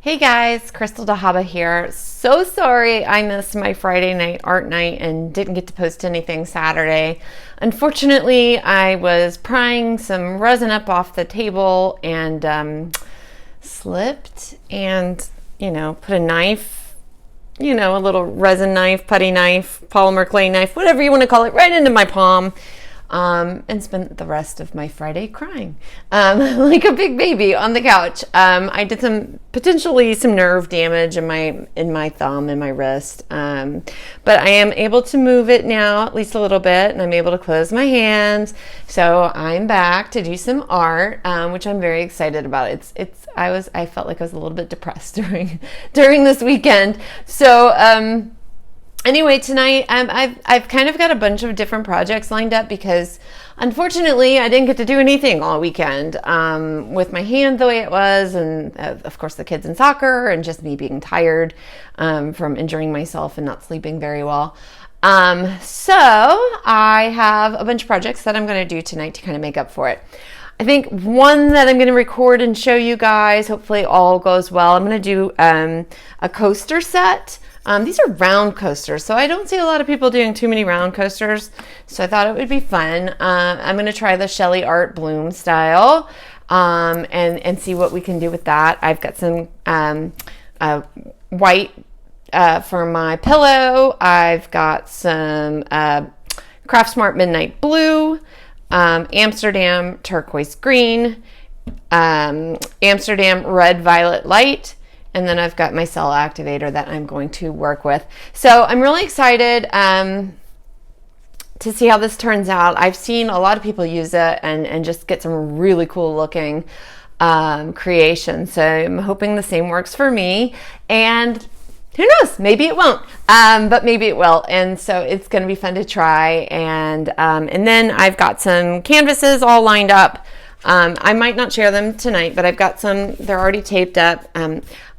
Hey guys, Krystal Dahaba here. So sorry I missed my Friday night art night and didn't get to post anything Saturday. Unfortunately, I was prying some resin up off the table and slipped and, put a knife, a little resin knife, putty knife, polymer clay knife, whatever you want to call it, right into my palm. And spent the rest of my Friday crying like a big baby on the couch. I did potentially some nerve damage in my thumb and my wrist, but I am able to move it now at least a little bit, and I'm able to close my hands. So I'm back to do some art, which I'm very excited about. I felt like I was a little bit depressed during this weekend. So anyway, tonight I've kind of got a bunch of different projects lined up because unfortunately I didn't get to do anything all weekend with my hand the way it was, and of course the kids in soccer and just me being tired from injuring myself and not sleeping very well. So I have a bunch of projects that I'm going to do tonight to kind of make up for it. I think one that I'm going to record and show you guys, hopefully all goes well. I'm going to do a coaster set. These are round coasters, so I don't see a lot of people doing too many round coasters, so I thought it would be fun. I'm going to try the Shelly Art Bloom style and see what we can do with that. I've got some white for my pillow. I've got some Craft Smart Midnight Blue, Amsterdamn Turquoise Green, Amsterdamn Red Violet Light, and then I've got my cell activator that I'm going to work with. So I'm really excited to see how this turns out. I've seen a lot of people use it and just get some really cool looking creations. So I'm hoping the same works for me. And who knows, maybe it won't, but maybe it will. And so it's going to be fun to try. And then I've got some canvases all lined up. I might not share them tonight, but I've got some, they're already taped up.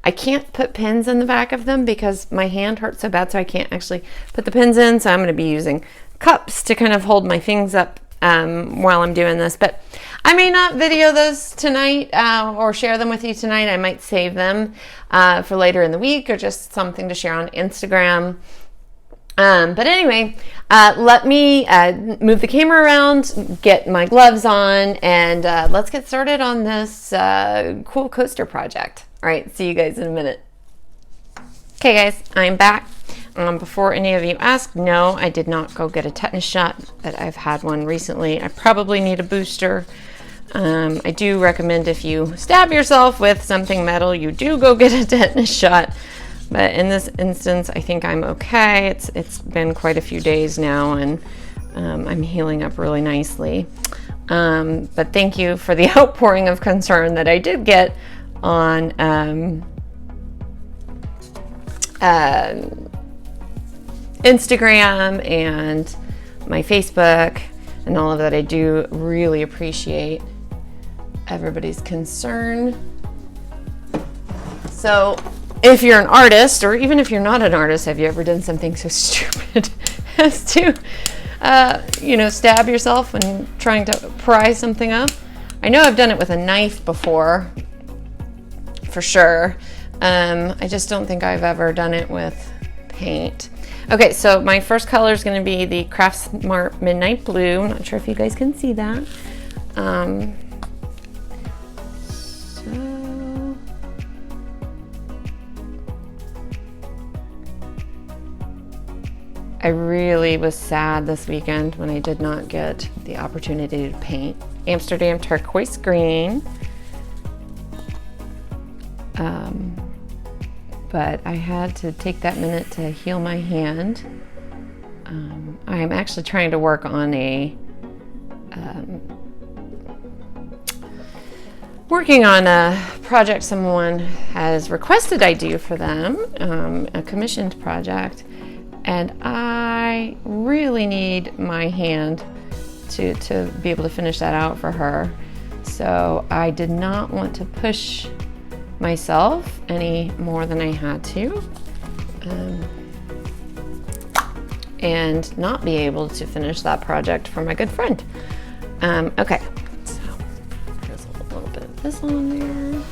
I can't put pins in the back of them because my hand hurts so bad, so I can't actually put the pins in. So I'm going to be using cups to kind of hold my things up while I'm doing this. But I may not video those tonight or share them with you tonight. I might save them for later in the week or just something to share on Instagram. But anyway, let me move the camera around, get my gloves on, and let's get started on this cool coaster project. All right, see you guys in a minute. Okay guys, I'm back. Before any of you ask, no, I did not go get a tetanus shot, but I've had one recently. I probably need a booster. I do recommend if you stab yourself with something metal, you do go get a tetanus shot. But in this instance, I think I'm okay. It's been quite a few days now, and I'm healing up really nicely. But thank you for the outpouring of concern that I did get on Instagram and my Facebook and all of that. I do really appreciate everybody's concern. So if you're an artist, or even if you're not an artist, have you ever done something so stupid as to, stab yourself when trying to pry something up? I know I've done it with a knife before, for sure. I just don't think I've ever done it with paint. Okay, so my first color is going to be the Craft Smart Midnight Blue. I'm not sure if you guys can see that. I really was sad this weekend when I did not get the opportunity to paint. Amsterdamn Turquoise Green. But I had to take that minute to heal my hand. I'm actually trying to work on working on a project someone has requested I do for them, a commissioned project. And I really need my hand to be able to finish that out for her. So I did not want to push myself any more than I had to, and not be able to finish that project for my good friend. Okay, so there's a little bit of this on there.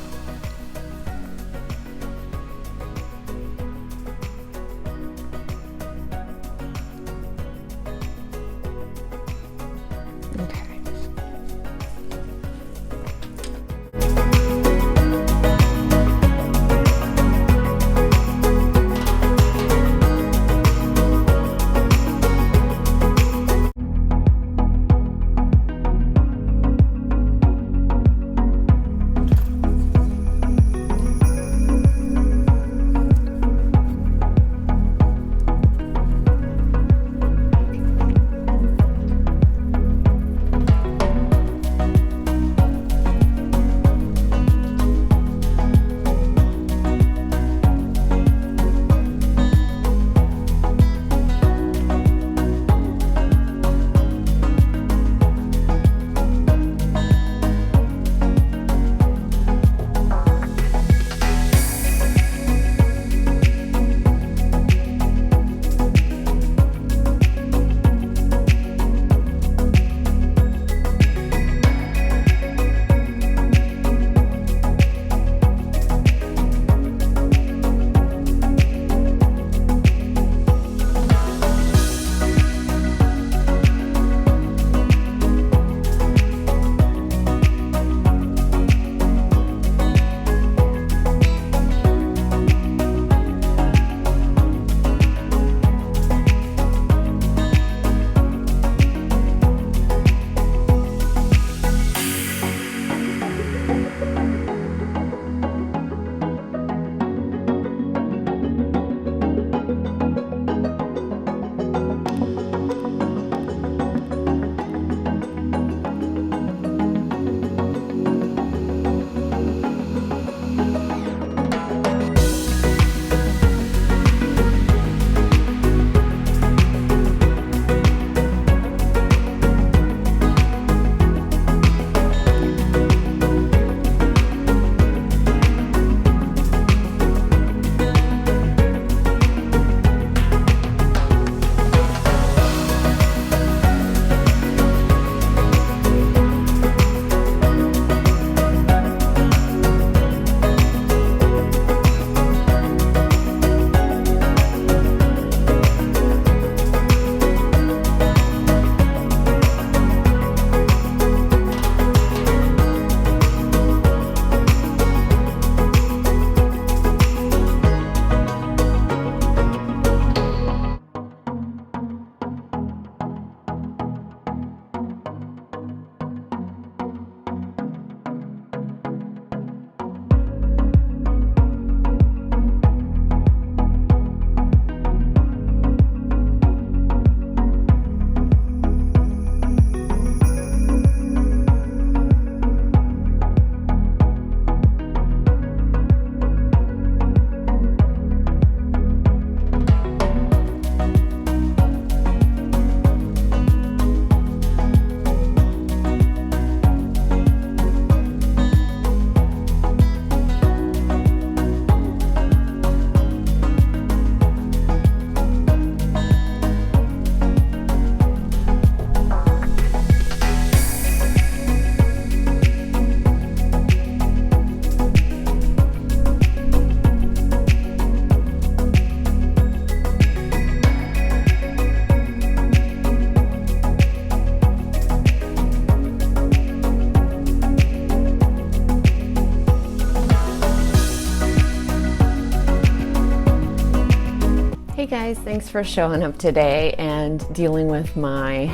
Hey guys, thanks for showing up today and dealing with my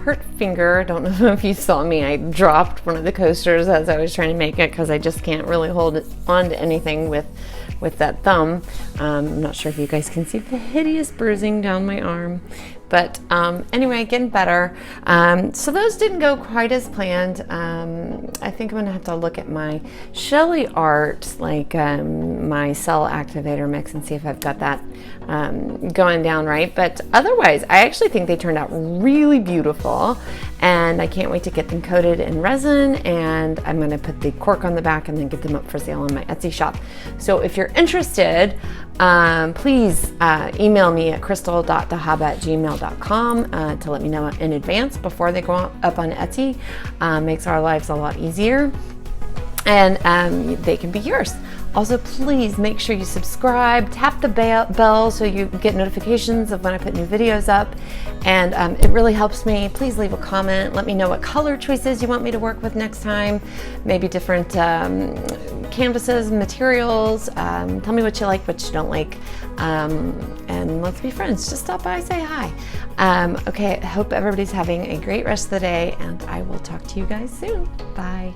hurt finger. Don't know if you saw me, I dropped one of the coasters as I was trying to make it because I just can't really hold it on to anything with that thumb. I'm not sure if you guys can see the hideous bruising down my arm. But anyway, getting better. So those didn't go quite as planned. I think I'm gonna have to look at my Shelly Art, like my cell activator mix, and see if I've got that going down right. But otherwise, I actually think they turned out really beautiful, and I can't wait to get them coated in resin, and I'm gonna put the cork on the back and then get them up for sale on my Etsy shop. So if you're interested, please email me at krystal.dahaba@gmail.com to let me know in advance before they go up on Etsy. Makes our lives a lot easier, and they can be yours. Also, please make sure you subscribe, tap the bell so you get notifications of when I put new videos up, and it really helps me. Please leave a comment, let me know what color choices you want me to work with next time, maybe different canvases, materials. Tell me what you like, what you don't like, and let's be friends. Just stop by, say hi. Okay, I hope everybody's having a great rest of the day, and I will talk to you guys soon. Bye.